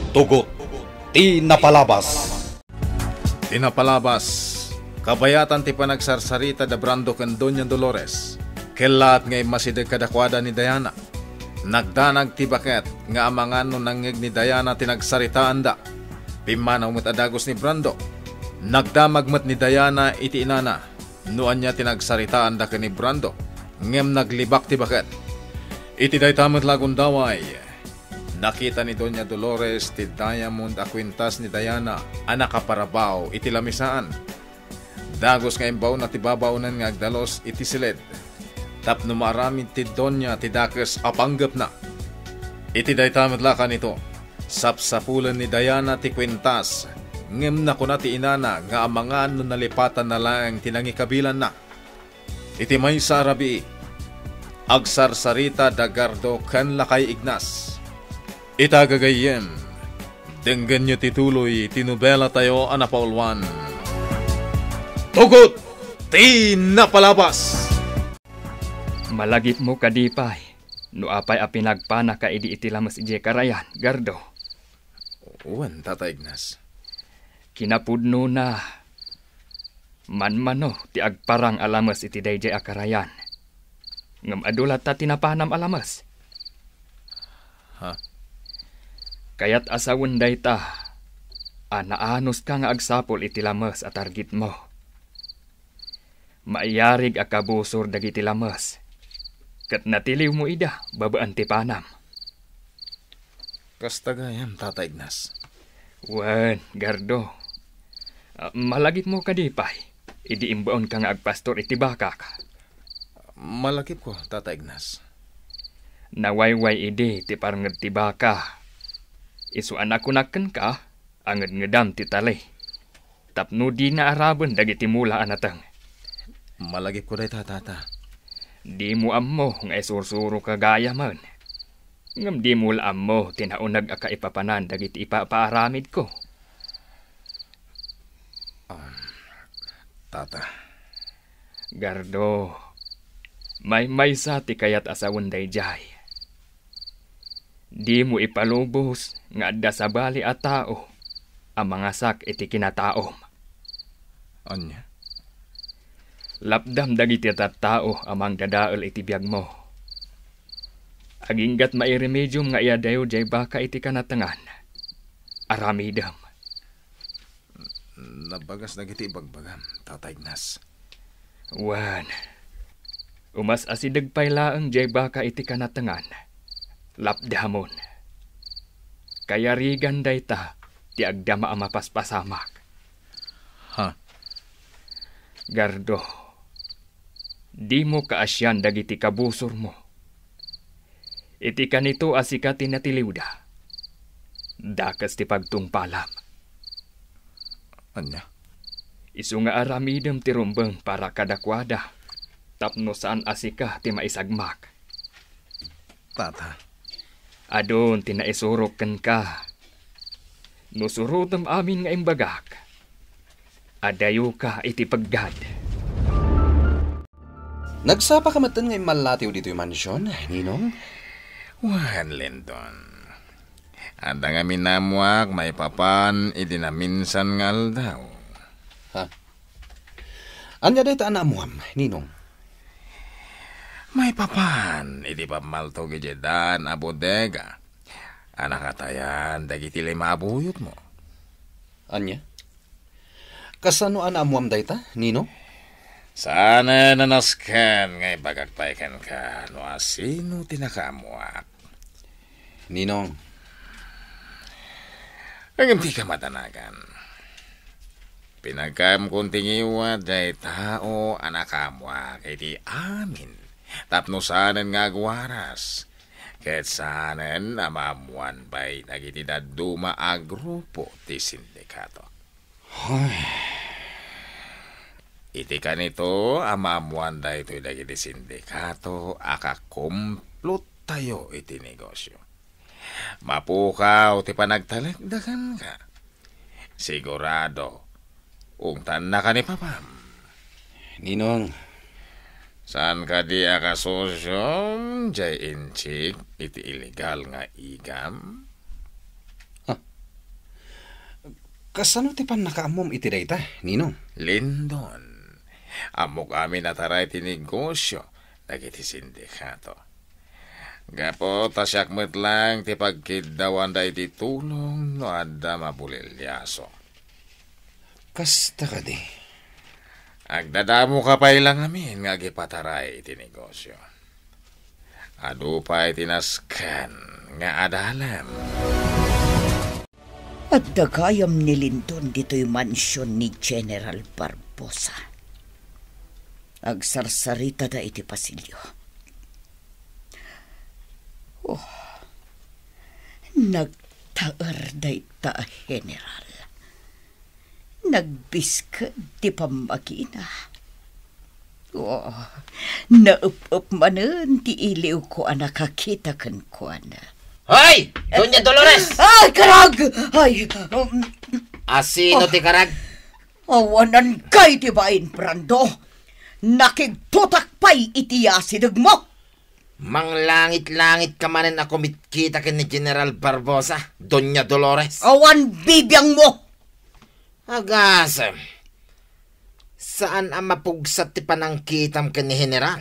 Tugot, tinapalabas. Tinapalabas, kabayatan ti panagsarsarita da Brando ken Doña Dolores. Kelat ngay masidag kadakwada ni Diana. Nagdanag ti baket nga amangan no nangig ni Diana tinagsaritaan da. Pimanaw met adagos ni Brando. Nagdamag met ni Diana iti inana. Nuan niya tinagsaritaan da ken ni Brando. Ngem naglibak ti baket. Iti daytamet lagun daway. Nakita ni Doña Dolores ti Diamond a kwintas ni Diana anak kaparabaw iti lamisaan. Dagos nga imbaw na ti babaunan nga agdalos iti silid. Tapno maramid ti Doña ti dakes apanggap na. Iti daytamet lakan ito. Sapsapulan ni Diana ti kwintas. Ngem na kuna ti inana nga amangan no nalipatan na lang tinangikabilan na. Iti may sa arabi. Agsarsarita dagardo kan lakay Ignas. Itagagayem, denggan nyo tituloy, tinubela tayo anapaulwan. Tugot, tinapalabas! Malagip mo kadipay, no apay a pinagpana ka idi itilamas ije karayan, Gardo. Uwan, Tata Ignas. Kinapudno na, manmano ti agparang alamas iti dayjay a karayan. Ngam adulat ta tinapanam alamas. Ha? Kayat asawan day ta, anaanos ka nga agsapol iti lamas at targit mo. Maiyarig akabusor dagiti lamas, kat natiliw mo ida, babaan ti panam. Kastagayam, Tata Ignas. Wan, Gardo, malagip mo kadipay, idi imbaon ka nga agpastor iti baka ka. Malakip ko, Tata Ignas. Nawayway idi ti parangad ti baka. Isu anak kunaken ka, angad ngedam ti talay. Tapno di na araben dagiti mula anatang. Malagip ko day, Tata. Di mo ammo nga isursuro kagaya man. Ngam di mo ammo tinaunag aka ipapanan dagiti ipapaaramid ko. Tata. Gardo, may sa ti kayat asawan day jay. Di mo ipalubos nga adda sa bali at tao ang mga sak iti kinataom. Anya? Lapdam dagiti tattao amang dadaol iti biyag mo. Aginggat mairemedium nga iadayo jay baka iti kanatangan. Aramidam. Nabagas na giti bagbagam, Tata Ignas. Wan. Umas asidag paylaang jay baka iti kanatangan. Lapdamon. Kaya rigan day ta, ti agdama ang mapaspasamak. Ha? Gardo, di mo kaasyan dagiti kabusor mo. Iti kanito asika tinatiliwda. Dakas ti pagtungpalam. Anya? Isu nga aramidem ti rumbeng para kadakwada. Tapno saan asika ti maisagmak. Tata. Adon tinaisurok ka. Nusurutam amin nga imbagak. Adayo ka iti paggad. Nagsapa ka matan ngayon malatiw dito yung mansyon, Ninong? Wan, Linton. Anda nga minamuak, may papan, idinaminsan ngal daw. Ha? Anya day ta anamuam, Ninong? May papan, idi pa malto gijedan a bodega. Anak atayan, dagiti lima abuyot mo. Anya? Kasano anamuam day ta, Ninong? Sana nanaskan ngay bagagpaikan ka no asino tinakamuak. Ninong. Ang hindi ka matanagan. Pinagkam kunting iwat day tao anakamuak iti amin. Tapno sanen nga agwaras. Ket sanen amamuan bay nagiti daduma a grupo ti sindikato. Iti kanito amamuan da ito dagiti sindikato akakumplot tayo iti negosyo. Mapukaw ti panagtalagdagan ka. Sigurado ungtan na ka ni Papam. Ninong. Saan ka di akasosyong jay inchik iti illegal nga igam? Ha? Kasano ti pan nakaamom iti dayta, Ninong? Lindon, amo kami nataray ti negosyo dagiti sindikato. Gapo tasyak met lang ti pagkidawan da iti tulong no adda mabulilyaso. Kasta ka di. Agdadamo ka pa ilang amin nga gipataray iti negosyo. Adu pa itinaskan nga adalam. At dagayam ni Lindon dito'y mansyon ni General Barbosa. Agsarsarita da iti pasilyo. Oh, nagtaar da ita, General. Nagbiskad ti pamakina. Oh, naup-up manen ti iliw ko nakakita kan ko na. Hoy! Doña Dolores! Ay, karag! Ay, Asino ti karag? awanan kay ti bain, Brando. Nakigtutak pa'y iti asidag mo. Manglangit-langit ka manin ako mitkita kin ni General Barbosa, Doña Dolores. Awan bibiyang mo. Agasem. Saan ang mapugsat ti panangkitam kin ni General?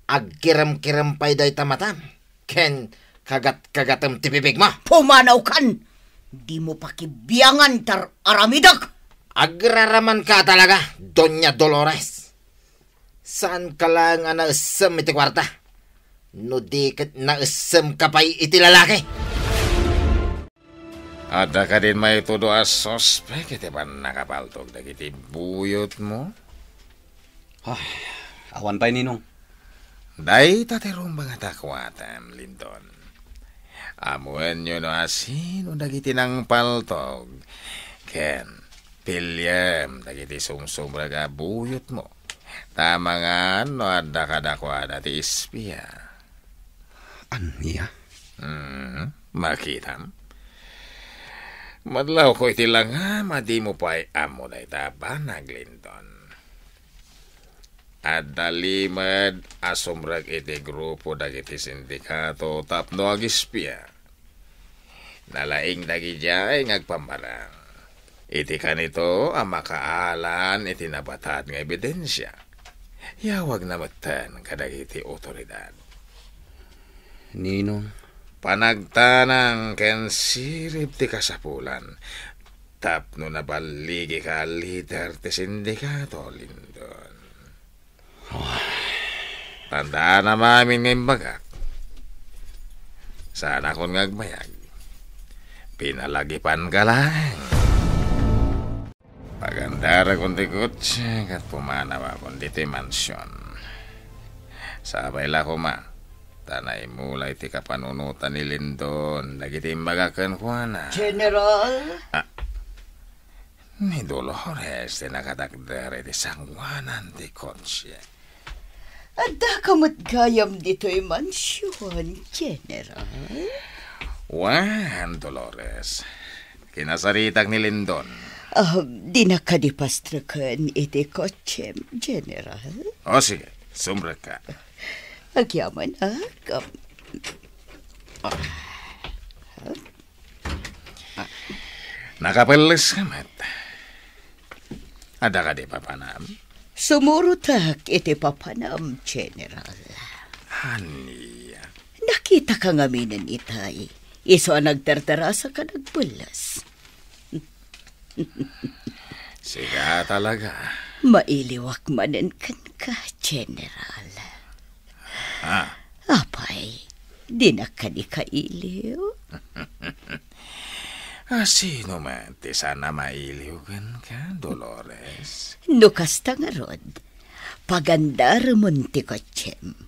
Agkiram-kiram pa'y day tamatam. Ken kagat-kagatam ti bibig mo. Pumanaw kan. Di mo pakibiyangan tar aramidag. Agraraman ka talaga, Doña Dolores. Saan ka lang nga naisem iti kwarta? No di kat naisem ka pa'y iti lalaki. Ada ka din may tudo as sospek iti pan nakapaltog dagiti buyot mo? Awan pa'y, Ninong. Day tatirong mga takwatan, Lindon. Amuan nyo no asin o dagiti ng paltog. Ken, pilyem dagiti sumsumraga buyot mo. Tama nga no adda kadakwa dati ispya. Aniya? Makitam. Madlaw ko iti lang ha, madi mo pa'y amo na itabanag, Lindon. At dalimad asumrag iti grupo dagiti sindikato tapno agispya. Nalaing dagi jay ngagpambarang. Iti kanito ang makaalan iti nabatat ng ebidensya. Yawag na matan kadagiti otoridad. Ninong? Panagtanang ken sirip ti kasapulan. Tapno nabaligi ka lider ti sindikato, Lindon. Tandaan na mamin ngayong bagak. Sana kung ngagmayag. Pinalagipan ka lang. Pagandara kundi kutsi kat pumanawa kundi ti mansyon. Sabay la ko ma. Tanay mulay ti kapanunutan ni Lindon. Dagiti mbagakan ko na. General? Ni Dolores ti nakadagdara ti sangwanan ti konsye. Adda kamot gayam dito'y mansyon, General. Wan, Dolores. Kinasaritag ni Lindon. Di na kadipastrakan iti kotsem, General. O sige, sumra ka. Agyaman, Nakapeles ka, Mat. Ada ka di papanam? Sumurutak iti papanam, General. Haniya. Nakita ka nga minan itay. Iso ang nagtartarasa ka nagpulas. Siga talaga. Mailiwak manan kan ka, General. Apay, di na ka di kailiw. Sino man ti sana mailiwgan ka, Dolores? Nukasta nga rod, pagandar mo ti kotsem,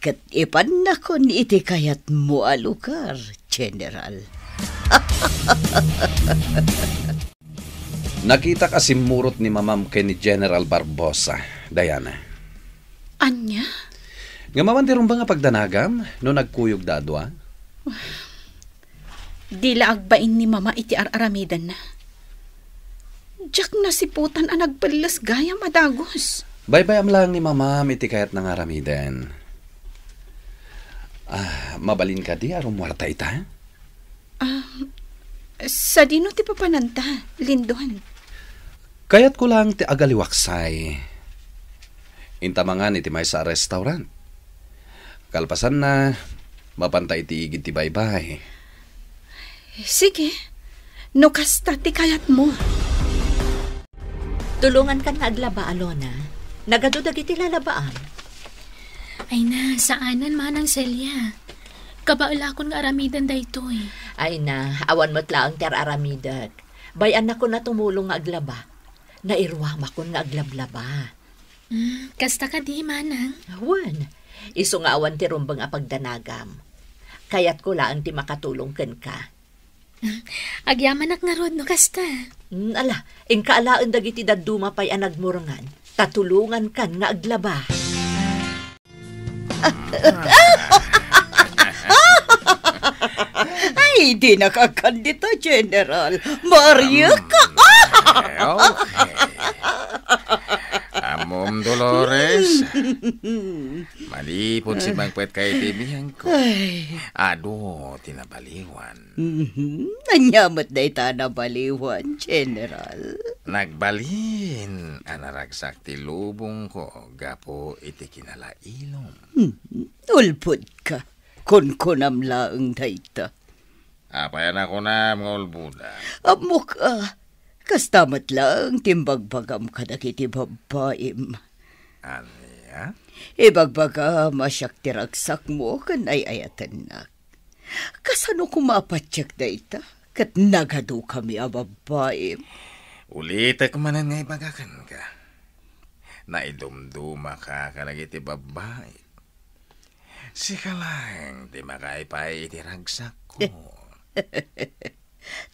kat ipan na kon iti kayat mo alukar, General. Nakita ka simurot ni mamam kay ni General Barbosa, Diana. Anya? Nga mamandirong ba nga pagdanagam no nagkuyog dadwa? Di laagbain ni mama iti aramidan na. Diyak nasiputan ang nagpalas gaya madagos. Baybayam lang ni mamam iti kayat ng aramiden. Mabalin ka di arum warta ita? Sa dino ti papananta, Lindon. Kayat ko lang ti agaliwaksay. Intamangan iti may sa restaurant. Kalpasan na, mapantay ti igid ti baybay. Sige, no kasta ti kayat mo. Tulungan ka na aglaba, Alona. Nagadudag iti lalabaan. Ay na, saanan manang Celia. Kabaala akong nga aramidan daytoy. Ay na, awan mo't laang ter aramidag. Bayan ako na tumulong nga aglaba. Nairwam ako nga aglablaba. Kasta ka di, manang. Awan, iso nga awan ti rumbang apagdanagam. Kayat ko lang ti makatulong ken ka. Agyaman ak nga rod, no kasta. Ala, ingkaalaan dagiti daduma pa'y anagmurangan. Tatulungan kan nga aglaba. Ay, di nakakandita, General. Maria ka! Okay. Amom Dolores. Malipod si Bangpet kay tibihan ko. Ado, tinabaliwan. Nanyamat na ita na baliwan, General. Nagbalin, anaragsak ti lubong ko, gapo iti kinalailom. Ulpod ka. Kunkunam laang dayta. Apayan ako na, mga ulbuda. Amo ka. Kastamat lang timbagbagam ka na kiti babaim. Aniya? Ibagbagam asyak tiragsak mo kan ay ayatan na. Kasano kumapatsak dayta? Kat nagado kami a babaim. Ulitak manan nga ibagakan ka. Naidumduma ka kalagiti babae. Sika lang, di makaipay itiragsak ko.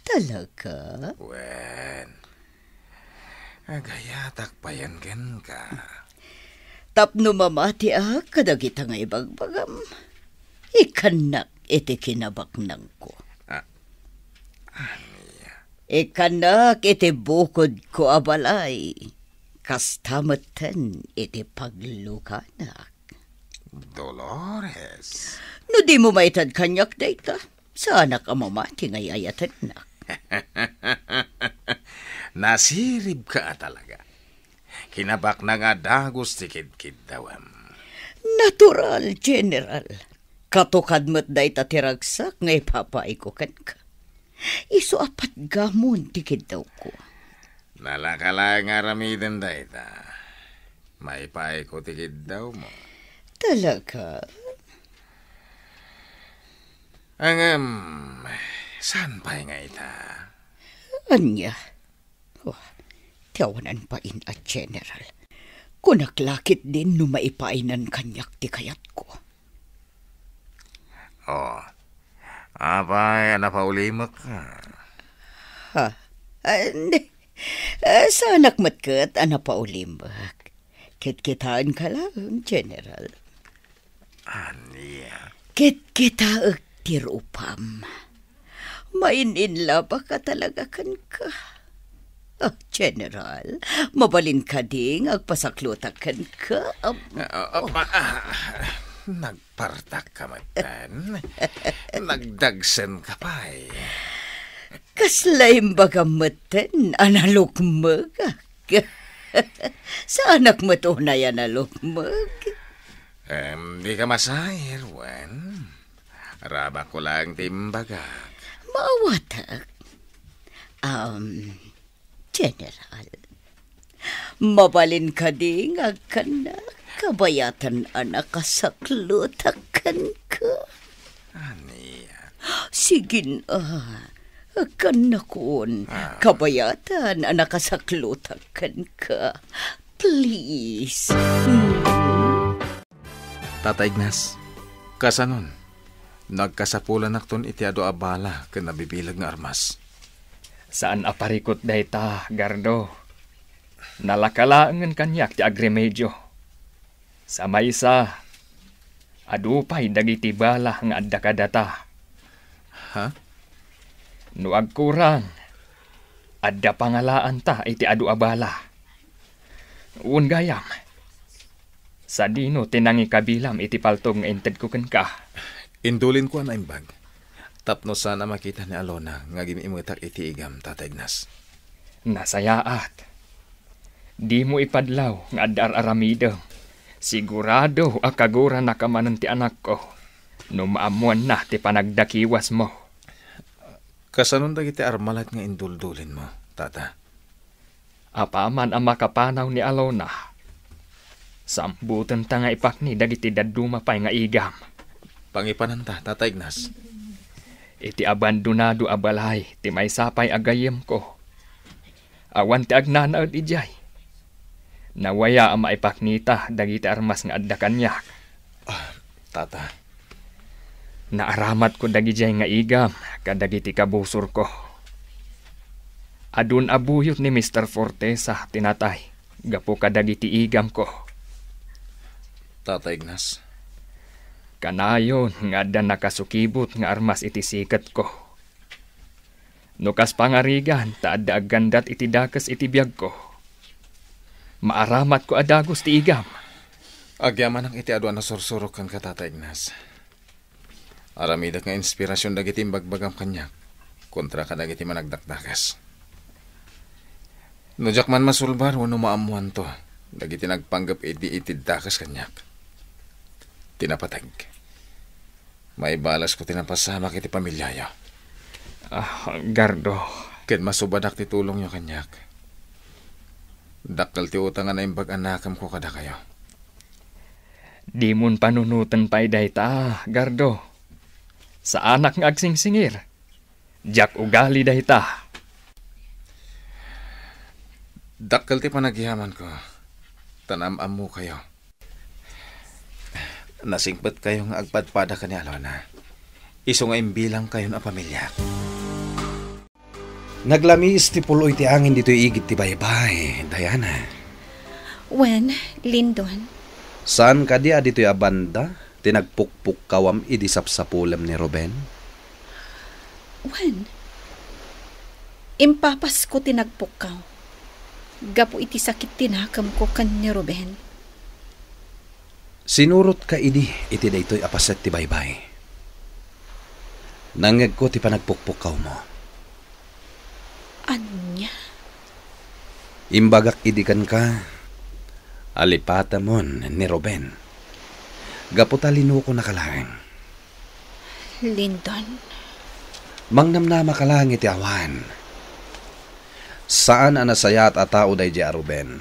Talaga? Wen, agayatak payangan ka. Tapno mamati kadagita nga ibagbagam. Ikanak iti kinabaknang ko. Aniya? Ikanak iti bukod ko abalay. Kastamatan iti paglukanak. Dolores. No di mo maitad kanyak dayta. Sa anak ang mamati ngay ayatan na. Nasirib ka talaga. Kinabak na nga dagos tikid-kid dawam. Natural, General. Katukad mo't dayta tiragsak ngay papaikukan ka. Iso apat gamon tikid daw ko. Nalakala nga ramiden dayta. May paiko tikid daw mo. Talaga? Saan pa nga ita? Anya? Tiyawanan pa in at General. Kunaklakit din no maipainan kanyak ti kayat ko. Apay, napaulimak ka. Ha? Sa anak matkat, napaulimak. Kit-kitaan ka lang, General. Aniya? Kit-kita tirupam. Maininla ba ka talaga kan ka? General, mabalin ka ding agpasaklutak kan ka. Nagpartak ka matan. Nagdagsan ka pa eh. Kaslaim baga matan, analukmag. Sa anak mo to na yan alukmag. Di ka masahir, Wen. Raba ko lang timbagak. Maawatak. General, mabalin ka ding agkanak. Kabayatan anak kasaklutakan ka. Aniya? Sige kanakon. Kabayatan anak kasaklutakan ka. Please. Tata Ignas, kasanon? Nagkasapulan nakton iti ado abala ken nabibilag nga armas. Saan aparikot dayta, Gardo? Nalakalaangan kanyak ti agremedyo. Sa maysa, adupay dagiti bala nga adda kadata. Ha? No agkurang, adda pangalaan ta iti adu abala. Un gayam. Sa dino tinangi kabilam iti paltong ented ko ken ka. Indulin ko ang imbag. Tapno sana makita ni Alona nga gimimutak iti igam, Tata Ignas. Nasayaat. Di mo ipadlaw nga adar Aramida. Sigurado akagura na kamanan ti anak ko. No maamuan na ti panagdakiwas mo. Kasanon dagiti armalat nga induldulin mo, Tata? Apaman ang makapanaw ni Alona. Sambutan ta nga ipakni dagiti daduma pay nga igam. Pangipananta, Tata Ignas. Iti abandonado abalay ti may sapay agayem ko. Awan ti agnanaod ijay. Nawaya ang maipaknita dagiti armas nga adda kanyak. Tata. Naaramat ko dagijay nga igam kadagiti kabusor ko. Adun abuyot ni Mr. Fortesa tinatay. Gapo kadagiti igam ko. Tata Ignas. Kanayon nga adda nakasukibot nga armas iti sikat ko. Nukas pangarigan ta adda aggandat iti dakas iti biyag ko. Maaramat ko adagos ti igam. Agyaman ang iti aduan na sursurok kan ka, Tata Ignas. Aramidak nga inspirasyon dagiti bagbagam kanyak kontra ka dagiti managdakdakas. No jak man masulbar wano maamuan to dagiti nagpanggap iti dakas kanyak. Tinapatag. May balas ko tinapasama kiti pamilyaya. Gardo. Ket masubadak ti tulong nyo kanyak. Dakkel ti utangan na imbag anakam ko kada kayo. Di mun panunutan pa'y dayta, Gardo. Sa anak ng agsingsingir. Jak ugali dayta. Dakkel ti panagyaman ko. Tanamam mo kayo. Nasingpet kayo nga agpadpada ka ni Alona. Iso nga imbilang kayo na pamilya. Naglamis ti puloy ti angin dito igit ti baybay, Diana. Wen, Lindon. Saan ka di adito ya banda? Tinagpukpuk kawam idisapsapulam ni Ruben? Wen, impapas ko tinagpukaw. Gapo iti sakit tinakam ko kan ni Ruben. Sinurot ka iti daytoy apaset ti baybay. Nangeg ko ti panagpukpukaw mo. Anya? Imbagak idikan ka, alipata mon ni Ruben. Gaputalino ko nakalaeng. Lindon. Mangnamnama ka lang iti awan. Saan anasayat at tao day di Ruben?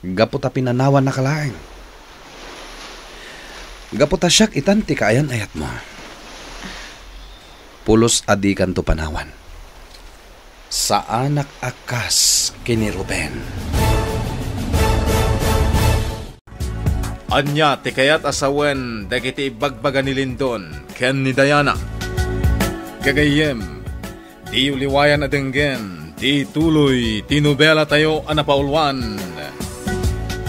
Gaputa pinanawan nakalaeng. Gaputa siyak itanti kaayan ayat mo. Pulos adikan to panawan. Sa anak akas kini Ruben. Anya ti kayat asawen dagiti ibagbaga ni Lindon ken ni Diana. Gagayem, di uliwayan na denggen, di tuloy, ti nobela tayo anapaulwan.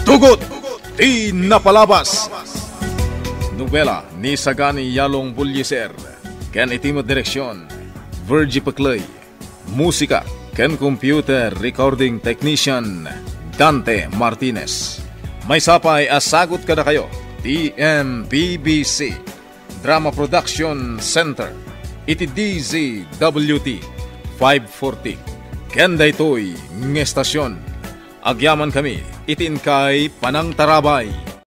Tugot, di napalabas. Nobela ni Sagani Yalong Bulyeser, ken itimo direksyon, Virgie Paclay. Musika, ken computer recording technician, Dante Martinez. May sapay asagot kada kayo, TMPBC, Drama Production Center, iti DZWT 540. Ken daytoy ng estasyon. Agyaman kami, itin kay Panang Tarabay.